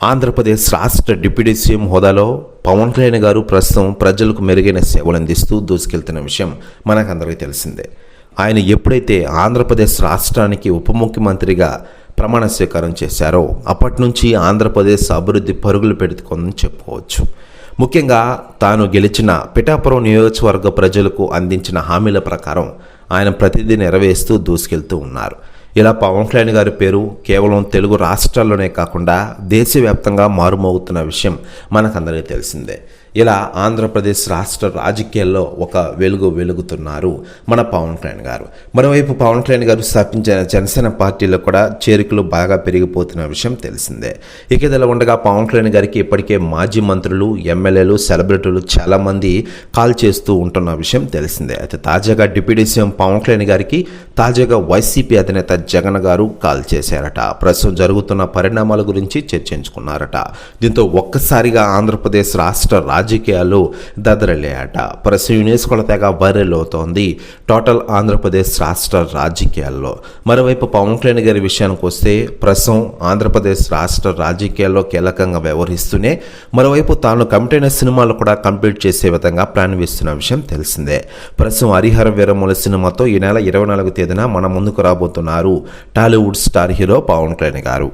ఆంధ్రప్రదేశ్ రాష్ట్ర deputy CM హోదాలో పవన్ కళ్యాణ్ గారు ప్రస్తుతం ప్రజలకు మెరుగైన సేవలు అందిస్తూ దూసుకెళ్తున్న విషయం మనకందరికీ తెలిసిందే. ఆయన ఎప్పుడైతే ఆంధ్రప్రదేశ్ రాష్ట్రానికి ఉప ముఖ్యమంత్రిగా ప్రమాణ స్వీకారం చేశారో అప్పటి నుంచి ఆంధ్రప్రదేశ్ అభివృద్ధి పరుగులు పెడుతుందని చెప్పుకోవచ్చు. ముఖ్యంగా తాను గెలిచిన పిఠాపురం నియోజకవర్గ ప్రజలకు అందించిన హామీల ప్రకారం ఆయన ప్రతిదీ నెరవేరుస్తూ దూసుకెళ్తూ ఉన్నారు. ఇలా పవన్ కళ్యాణ్ గారి పేరు కేవలం తెలుగు రాష్ట్రాల్లోనే కాకుండా దేశవ్యాప్తంగా మారుమోగుతున్న విషయం మనకందరికీ తెలిసిందే. ఇలా ఆంధ్రప్రదేశ్ రాష్ట్ర రాజకీయాల్లో ఒక వెలుగుతున్నారు మన పవన్ కళ్యాణ్ గారు. మరోవైపు పవన్ కళ్యాణ్ గారు స్థాపించిన జనసేన పార్టీలో కూడా చేరికలు బాగా పెరిగిపోతున్న విషయం తెలిసిందే. ఇక ఇదిలా ఉండగా పవన్ కళ్యాణ్ గారికి ఇప్పటికే మాజీ మంత్రులు, ఎమ్మెల్యేలు, సెలబ్రిటీలు చాలామంది కాల్ చేస్తూ ఉంటున్న విషయం తెలిసిందే. అయితే తాజాగా డిప్యూటీ సీఎం పవన్ కళ్యాణ్ గారికి తాజాగా వైసీపీ అధినేత జగన్ గారు కాల్ చేశారట. ప్రస్తుతం జరుగుతున్న పరిణామాల గురించి చర్చించుకున్నారట. దీంతో ఒక్కసారిగా ఆంధ్రప్రదేశ్ రాష్ట్ర రాజకీయాలు దదరలేయట. ప్రస్తుతం యునెస్కోల తెగ వైరల్ అవుతోంది టోటల్ ఆంధ్రప్రదేశ్ రాష్ట్ర రాజకీయాల్లో. మరోవైపు పవన్ కళ్యాణ్ గారి విషయానికి వస్తే ప్రస్తుతం ఆంధ్రప్రదేశ్ రాష్ట్ర రాజకీయాల్లో కీలకంగా వ్యవహరిస్తూనే మరోవైపు తాను కమిటైన సినిమాలు కూడా కంప్లీట్ చేసే విధంగా ప్లాన్ వేస్తున్న విషయం తెలిసిందే. ప్రస్తుతం హరిహర వీరమూల సినిమాతో ఈ నెల 24వ తేదీన మన ముందుకు రాబోతున్నారు టాలీవుడ్ స్టార్ హీరో పవన్ కళ్యాణ్ గారు.